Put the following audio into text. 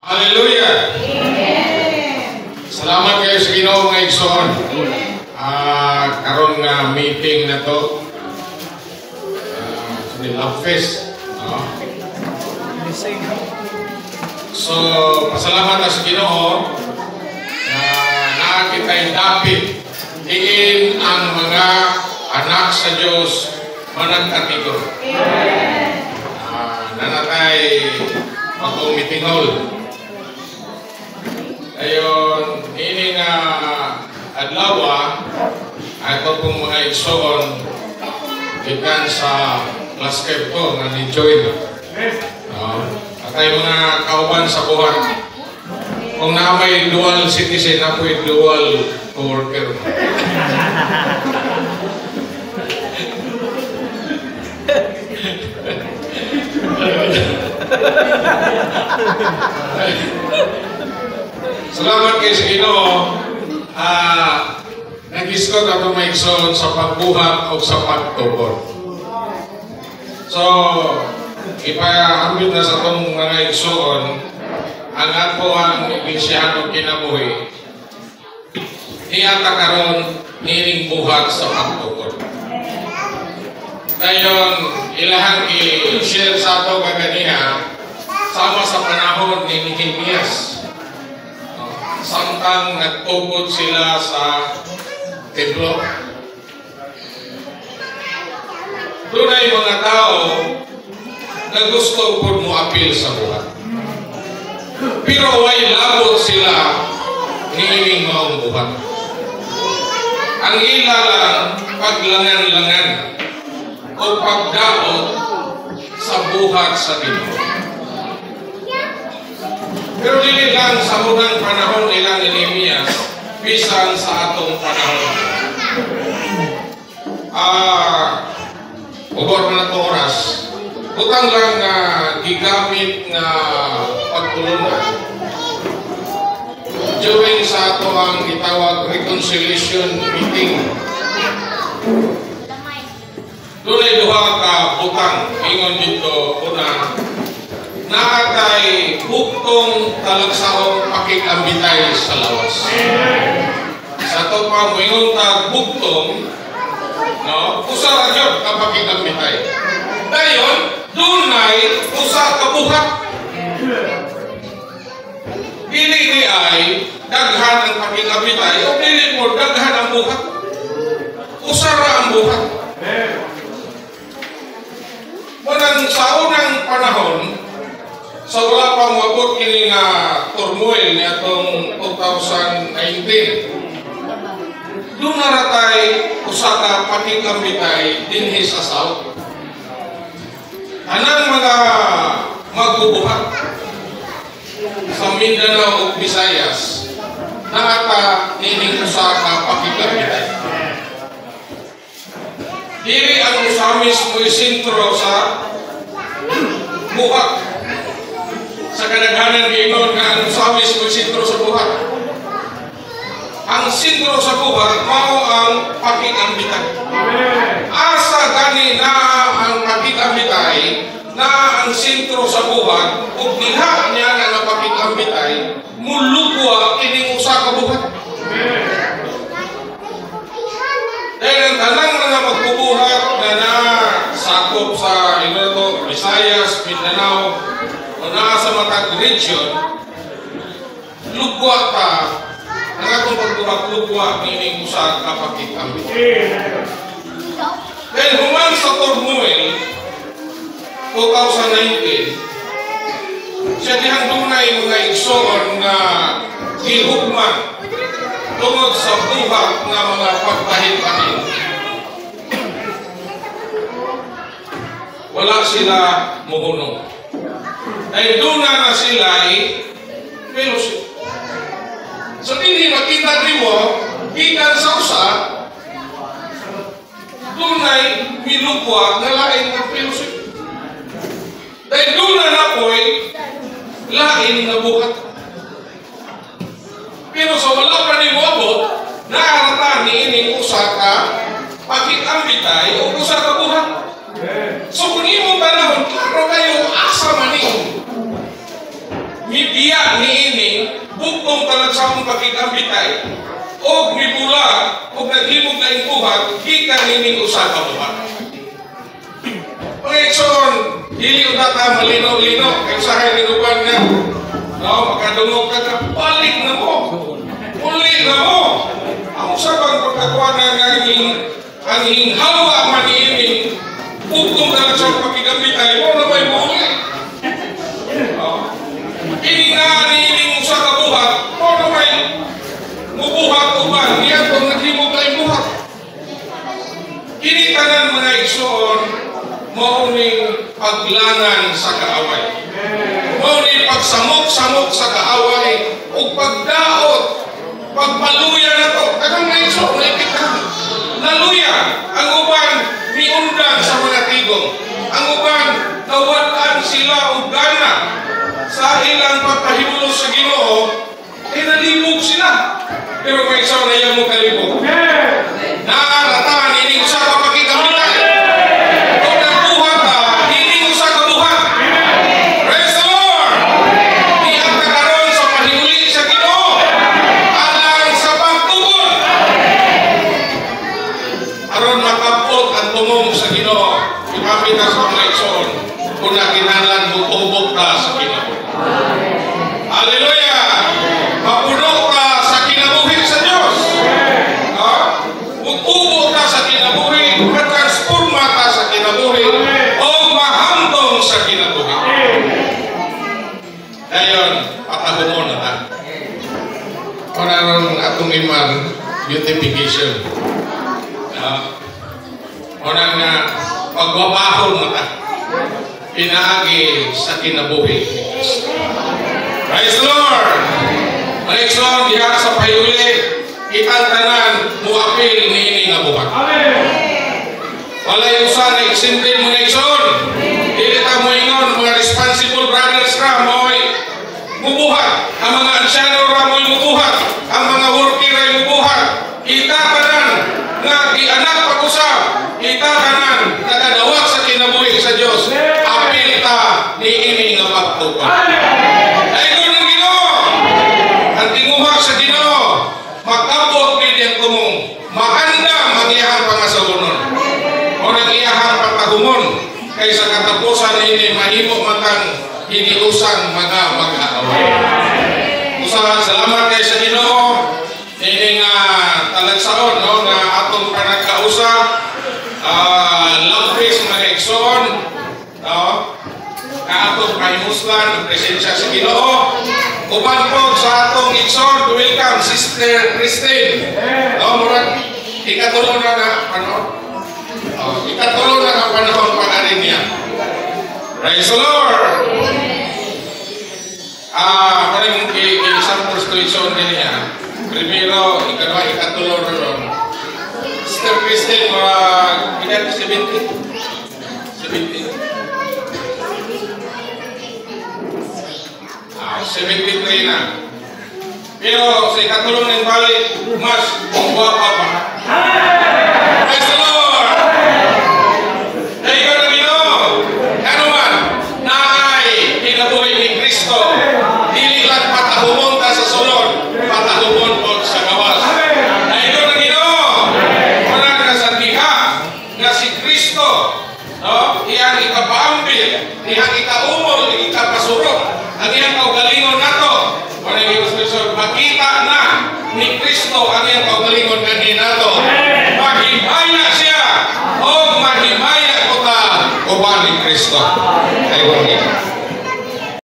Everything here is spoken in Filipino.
Hallelujah! Amen! Salamat kayo sa Ginoo mga igsoon. Karon nga meeting na to. Sa Love Fest. So, pasalamat na sa Ginoo na nakakita'y dapit diin ang mga anak sa Diyos managkatigo. Nanatay pag-meeting hall. Ayon, ini nga adlaw ato pong mga igsoon gikan sa Glasgow ko nga ni-join. Atay mga kauban sa buhat. Kung na may dual citizen, na po'y dual co-worker. Salamat kayo sa Ginoo. Nag-iskot ato may igsoon sa pagbuhat o sa pagtubod. So, ipaambit na sa itong mga igsoon ang ato ang iglesyano kinabuhi. Iyata karon nining buhat sa pagtubod. Dayon, ilahang i-share sa ato kaganiha sama sa panahon ni Nehemias. Samtang nagtubod sila sa templo. Doon ay mga tao na gusto po mo-appeal sa buhat. Pero way labot sila niining maong buhat. Ang ila lang paglangan-langan o pagdaot sa buhat sa Ginoo. Pero dili lang sa unang panahon nilang ni Nehemias, bisan sa atong panahon. Ubor na ito oras, butang lang gigamit na pagtulungan. During sa ato ang gitawag reconciliation meeting, doon ay duha ka butang, ingon dito, una, naatay buktong talagsahong pakikambitay sa lawas. Sa ito pa, mayroon tag buktong, usa ra jud ka pakikambitay. Dayon, dunay usa ka buhat. Dili ni ay daghan ang pakikambitay o dili mo daghan ang buhat. Usa ra ang buhat. Munang sa unang panahon, sa wala pang wabot kini nga turmoil ni atong 2019. Doon naratay usa ka pakikambitay dinhi sa South. Anang mga magbubuhat sa Mindanao ug Visayas naata nining usa ka pakikambitay. Dili ang usamis mo isentro sa buhat. Sa kadaghanan giingon nga ang usamis mo sentro sa buhat. Ang sentro sa buhat mao ang pakikambitay. Asa gani na ang pakikambitay na ang sentro sa buhat ug diha niya nga pakikambitay mulugwa kining usa ka buhat. Dahil ang tanang mga magbubuhat na sakop sa Iloilo, Visayas, Mindanao, o naa sa matag region, lugwa ka, ang atong pagbuhat-lugwa nining usa ka pakikambitay. Dahil human sa turmoil 2019, siya dihang dunay mga igsoon na gihugman tungod sa buhat nga mga pagpahit-pahit. Wala sila muhunong. Dahil doon na sila fellowship. So, hindi makita rin mo, gikan sa usa, doon ay minugwa na lain ng fellowship. Dahil doon na po'y lain na buhat. Pero sa wala pa rin mo abot, naaratan ni ining usa ka pakikambitay o usa ka buhat. So, kung imong tanahon, klaro kayo asa maning giya niini bugtong talag sa akong pakikambitay og mibula og naghimog laing buhat gikan nining usa ka buhat. Pangekson, dili udata malino-lino kay usahay ni uban nga makadungog ka balik na mo. Uli na mo. Ang usabang pagkakuanan nga ang hinghawa man niini bugtong talag sa akong pakikambitay mo na may muli. Ini nga nining usa ka buhat mo na may mubuhat uban niya kung naghimog laing buhat. Kini tanan mga igsoon mauning paglangan sa kaaway. Mauning pagsamok-samok sa kaaway ug pagdaot, pagpaluya na to. Kanang mga igsoon nakita. Naluya ang uban miundan sa mga tigong. Ang uban nawad-an sila og gana sa ilang pagpahimulos sa Ginoo. Nalibog sila. Pero may isaw na iyang mo kalibog. Naaratan, hindi ko sa kapakikamitan. Kung nagbuhat ka, hindi ko sa kabuhat. Praise the Lord! Di ang nakaroon sa pahihuli sa Ginoo. Alang sa pagtubod. Aron makapot ang tumong sa Ginoo. Ipapita sa mga igsoon. Kung nakinalan mo, tubog ka sa Ginoo. Hallelujah! Mapuno ka sa kinabuhi sa Diyos. Mutubo ka sa kinabuhi, matransforma ka sa kinabuhi, o mahambong sa kinabuhi. Ngayon, patabo mo na ta. Kung atong iman, beautification. Unang nga, pagbabahol mo ta. Pinaagi sa kinabuhi. Praise the Lord! Malekson, diha sa payuli, kitang tanan, muapil niini nga buhat. Walay usa na extended mo Malekson. Dili ta mo ingon, mga responsible brothers ra mo'y mubuhat. Ang mga ansyano ra mo'y mubuhat. Ang mga worker ay mubuhat. Kita tanan, nga gianak pag-usap. Kita tanan, nakadawat sa kinabuhi sa Diyos. Apil ta niini nga pagtukan. Sa Ginoo, magkabot gid ang tumong, maanda magiyahang pangasabunon. O nag-iyahang pagtahumon, kaysa katapusan ini mahimo matang hiniusang mga mag-aaway. Salamat kay sa Ginoo, ini nga talagsaon no nga atong panagkausap, love peace mga igsoon, no? Nga atong pahimuslan ang presensya sa Ginoo. Uban po sa atong igsoon, welcome Sister Christine. Murag ikatulo na panahon. Ikatulo na panahon pag-arin niya. Praise the Lord. Parang isang prostitution din niya. Primero, ikadwa, ikatulo na ron. Sister Christine, ilan 70? 70. 73 na. Pero sa ikatulong ng balik, mas guwapa pa. Praise the Lord! Dahil ka na Ginoo, ano man, naay kinabuhi ni Kristo, dili lang patahumon ka sa sulod, patahumon po sa gawas. Dahil ka na Ginoo, wala ka sa diha, na si Kristo, iyang ikapaambil, iyang ikaumol, iyang ikapasurok, ang iyang kaugalingon nato. Makita na ni Kristo ang iyang kaugalingon kanina nato. Mahimaya siya o mahimaya ko ta uban ni Kristo. Ayun.